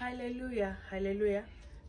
Hallelujah, hallelujah.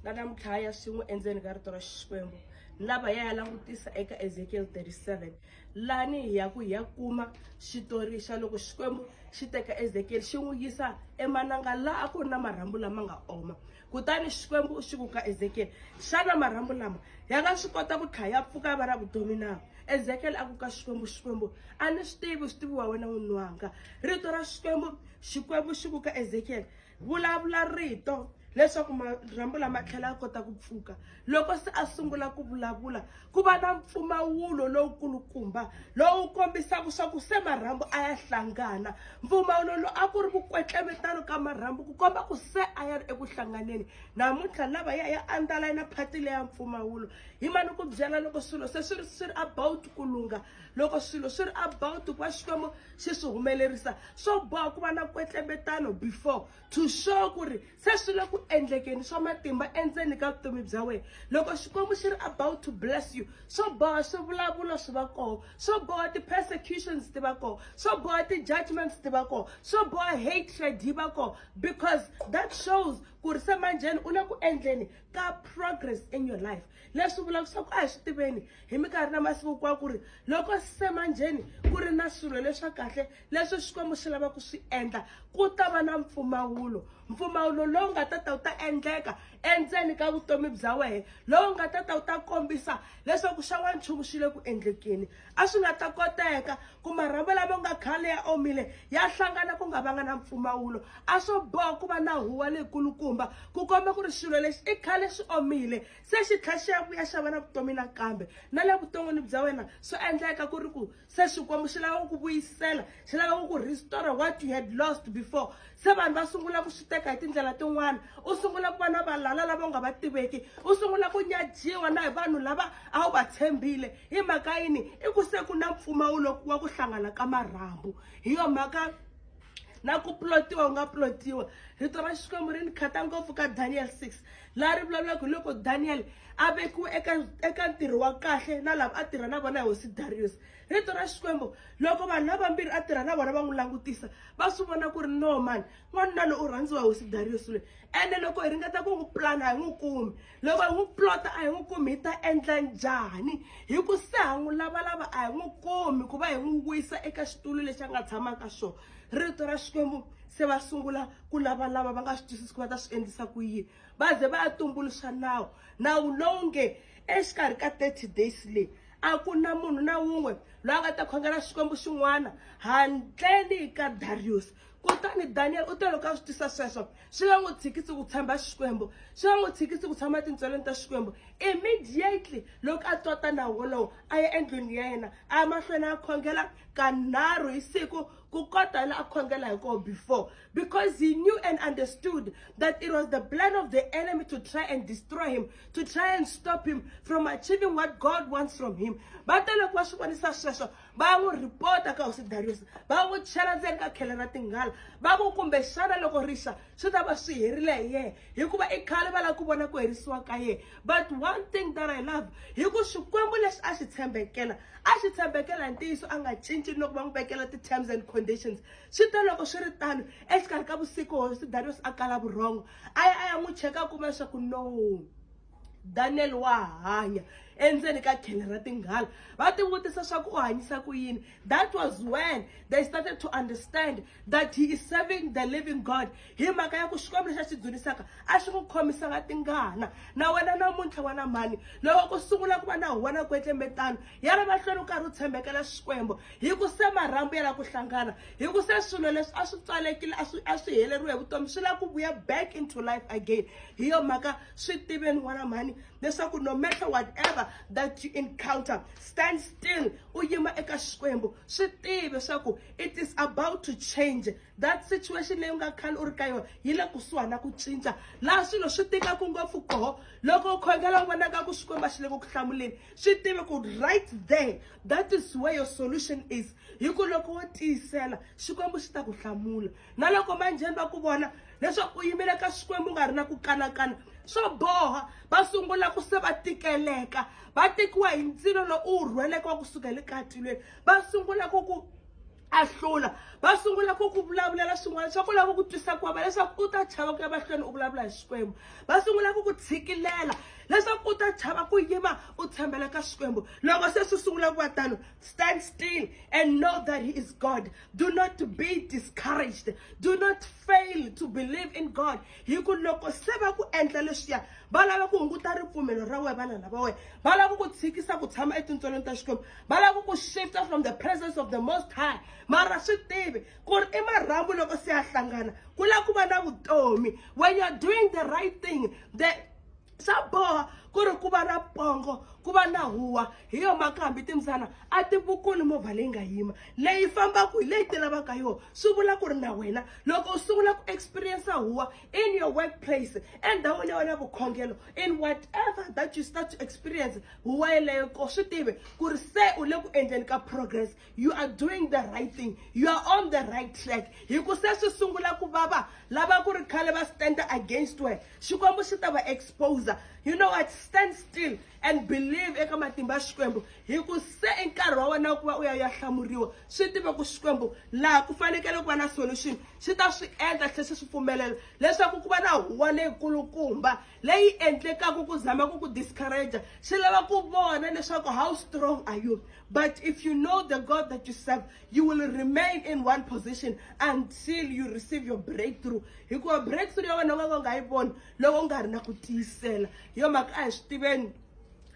Nalamkhaya swin'we endzeni ka rito ra Xikwembu. Lava ya langutisa eka Ezekiel 37. Lani hi ya ku hi ya kuma xitori xa loko Xikwembu xi teka Ezekiel xi n'wi yisa emananga la a ku ri na marhambu lama nga oma. Kutani Xikwembu xi ku ka Ezekiel, xana marhambu lama ya nga swi kota ku tlhela ya pfuka va na vutomi na? Ezekiel a ku ka Xikwembu, a ni swi tivi wa wena n'win'wanga. Rito ra Xikwembu xi ku ka Ezekiel, vulavula rito leswaku marhambu lama tlhela ya kota ku pfuka. Loko se a sungula ku vulavula, ku va na mpfumawulo lowukulukumba lowu kombisaka swa ku se marhambu a ya hlangana. Mpfumawulo lowu a ku ri vukwetlevetano ka marhambu ku komba ku se a ya ri eku hlanganeni. Namuntlha lava ya andala na phati leya mpfumawulo. Hi mani ku byela loko swilo se swi ri about ku lunga, loko swilo swi ri about ku va Xikwembu xi swi humelerisa, swo boha ku va na kwetlevetano before to show ku ri se swi le ku endlekeni swa matimba endzeni ka vutomi bya wena. Loko Xikwembu xi ri about to bless you, swo boha swivulavulo swi va kona, swo boha ti-persecutions ti va kona, swo boha ti-judgments ti va kona, swo boha hatred yi va kona, because that shows ku ri se manjheni u le ku endleni ka progress in your life. Leswi vulaka leswaku a hi swi tiveni hi minkarhi na masiku kwa ku ri loko se manjheni ku ri na swilo leswa kahle leswi Xikwembu xi lava ku swi endla, ku ta va na mpfumawulo lowu nga ta wu ta endleka endzeni ka vutomi bya wena, lowu nga ta wu ta kombisa leswaku xa n'wanchumu xi le ku endlekeni. A swi nga ta koteka ku marhambu lama nga khale ya omile ya hlangana ku nga vanga na mpfumawulo. A swo boha ku va na huwa leyikulukumba ku komba ku ri swilo leswi i khale swi omile se xi tlhela xi ya vuya xava na vutomi nakambe. Na le vuton'wini bya wena swi endleka ku ri ku se Xikwembu xi lava ku vuyisela, xi lava ku restore what you had lost before. Se vanhu va sungula ku swi teka hi tindlela tin'wana, u sungula ku va na valala lava u nga va tiveki, u sungula ku nyadziwa na hi vanhu lava a wu va tshembile. Hi mhaka yini? I ku se ku na mpfumawulo wa ku hlangana ka marhambu. Hi yo mhaka na ku plotiwa u nga plotiwa. Rito ra Xikwembu ri ni khata ngopfu ka Daniel 6 laha ri vulavulaka hi loko Daniel a vekiwe eka ntirho wa kahle na lava a tirha na vona hi hosi Darius. Rito ra Xikwembu, loko vanhu lavambirhi a tirha na vona va n'wi langutisa va swi vona ku ri no man, n'wanuna loyi u rhandziwa hi hosi Darius loyi, ende loko hi ringeta ku n'wi plana a hi n'wi kumi, loko hi n'wi plota a hi n'wi kumi, hi ta endla njhani? Hi ku se ha n'wi lavalava a hi n'wi kumi ku va hi n'wi wisa eka xitulu lexi a nga tshama ka xona. Rito ra Xikwembu se va sungula ku lavalava va nga swi twisisi ku va ta swi endlisa ku yini. Va ze va ya tumbuluxa nawu lowu nge exikarhi ka 30 days leyi a ku na munhu na wun'we loyi a nga ta khongela Xikwembu xin'wana handleni ka Darius. Kutani Daniel u te loko a swi tisa sweswo swi nga n'wi tshikisi ku tshemba Xikwembu, swi nga n'wi tshikisi ku tshama tintsweleni ta Xikwembu. Immediately loko a tota nawu wolowo a ya endlwini ya yena a ya mahlweni a khongela kanharhu hi siku ku kota la a khongela hi kona before, because he knew and understood that it was the plan of the enemy to try and destroy him, to try and stop him from achieving what God wants from him. Va te loko va swi vonisa sweswo va n'wi ripota ka hosi Darius, va n'wi chela ndzeni ka khele ra tinghala, va ku kumbexana loko rixa swi ta va swi herile hi yena hikuva i khale va lava ku vona ku herisiwa ka yena. But one thing that I love hi ku Xikwembu lexi a xi tshembekela hi ntiyiso a nga cinci loko va n'wi vekela ti-terms and conditions. Swi te loko swi ri tano exikarhi ka vusiku hosi Darius a kala vurhongo a ya n'wi cheka kuma leswaku no, Daniel wa hanya endzeni ka khele ra tinghala. Va ti vutisa swa ku u hanyisa ku yini. That was when they started to understand that he is serving the living God. Hi mhaka ya ku Xikwembu lexi a xi dzunisaka a xi n'wi khomisanga tingana. Na wena namuntlha n'wana mani loko ku sungula ku va na huwa na kwetlemetano ya ri mahlweni u karhi u tshembekela Xikwembu, hi ku se marhambu ya la ku hlangana, hi ku se swilo leswi a swi pfalekile a swi heleriwe hi vutomi swi lava ku vuya back into life again. Hi yo mhaka swi tiveni n'wana mani leswaku no matter whatever that you encounter, stand still, u yima eka Xikwembu. Swi tive swa ku it is about to change. That situation leyi u nga khale u ri ka yona yi le kusuhana na ku cinca, laha swilo swi tikaka ngopfu koho loko u khongela u vonaka ku Xikwembu a xi le ku ku hlamuleni. Swi tive ku right there, that is where your solution is. Hi ku loko wo tiyisela Xikwembu xi ta ku hlamula. Na loko manjheni va ku vona leswaku u yimile ka Xikwembu u nga ri na ku kanakana, swo boha va sungula ku se va tikeleka, va tekiwa hi ndzilo lowu u rhweleke wa kusuka le katilweni. Va sungula ku a hlula va sungula ku vulavulela swin'wana swa ku lava ku twisa ku vava leswaku u ta chava ku ya mahlweni u vulavula hi Xikwembu va sungula ku tshikilela leswaku u ta chava ku yima u tshembela ka Xikwembu loko se swi sungula ku va tano stand still and know that he is God. Do not be discouraged, do not fail to believe in God. Hi ku loko se va ku endla leswiya va lava ku hunguta ripfumelo ra wena vana lava wena va lava ku tshikisa ku tshama etintsweleni ta Xikwembu va lava ku shifta from the presence of the Most High mara swi tivi ku ri i marhambu loko se ya hlangana ku lava ku va na vutomi. When you're doing the right thing swa boha ku ri ku va na pongo ku va na huwa hi yo mhaka hambi timbyana a ti vukuli movha leyi nga yima leyi fambaka hi leyi ti lavaka yona swi vula ku ri na wena loko u sungula ku experience huwa in your workplace endhawini ya wena ya vukhongelo in whatever that you start to experience huwa yeleyo ko swi tivi ku ri se u le ku endleni ka progress. You are doing the right thing, you are on the right track. Hi ku se swi sungula ku vava lava ku ri khale va stand against wena Xikwembu xi ta va exposer. You know what, stand still and believe eka matimba ya Xikwembu hi ku se nkarhi wa wena ku va u ya hlamuriwa swi tiva ku Xikwembu laha ku fanekele ku va na solution xi ta swi endla tlhela swi pfumelela leswaku ku va na huwa leyikulukumba leyi endlekaka ku zama ku discourage xi lava ku vona leswaku how strong are you. But if you know the God that you serve, you will remain in one position until you receive your breakthrough. Hikuva breakthrough ya wena u nga yi voni loko u nga ri na ku tiyisela. Hi yo mhaka a hi swi tiveni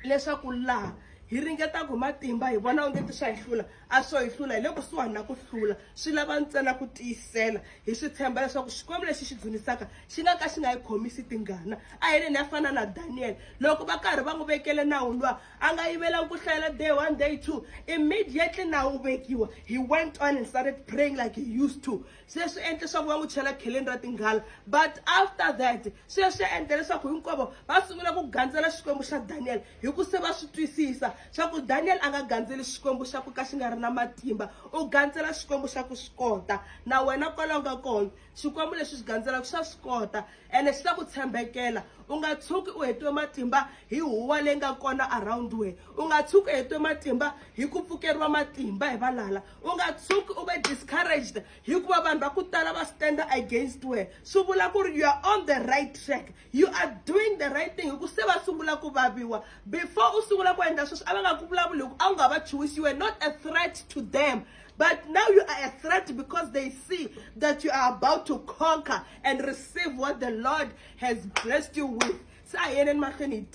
leswaku laha hi ringetaku matimba hi vona ungeti swa hi hlula a swo hi hlula hi le kusuhani na ku hlula swi lava ntsena ku tiyisela hi swi tshemba leswaku Xikwembu lexi xi dzunisaka xi nga ka xi nga yi khomisi tingana. A heleni ya fana na Daniel loko va karhi va n'wi vekele nawu luwa a nga yivelangi ku hlayela day 1 day 2 immediately nawu vekiwa he went on and started praying like he used to. Se swi endle leswaku va n'wi chela kheleni ra tinghala but after that swi endle leswaku hinkwavo va sungula ku gandzela Xikwembu xa Daniel hi ku se va swi twisisa xa ku Daniel a nga gandzeli Xikwembu xa ku ka xi nga ri na matimba u gandzela Xikwembu xa ku swi kota. Na wena kwala u nga kona Xikwembu leswi xi gandzelaka xa swi kota ene xi ta ku tshembekela u nga tshuki u hetiwe matimba hi huwa leyi nga kona around wena u nga tshuki u hetiwe matimba hi ku pfukeriwa matimba hi valala u nga tshuki u ve discouraged hikuva vanhu va ku tala va stand against wena swi vula ku ri you are on the right track, you are doing the right thing hi ku se va sungula ku vaviwa before u sungula ku endla sweswi a va nga ku vulavuli hi ku a wu nga va chuhisi you were not a threat to them. But now you are a threat because they see that you are about to conquer and receive what the Lord has blessed you with. Sa yena mahlweni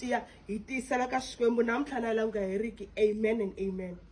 hi tiyisela ka Xikwembu namuntlha na la nga heriki. Amen and amen.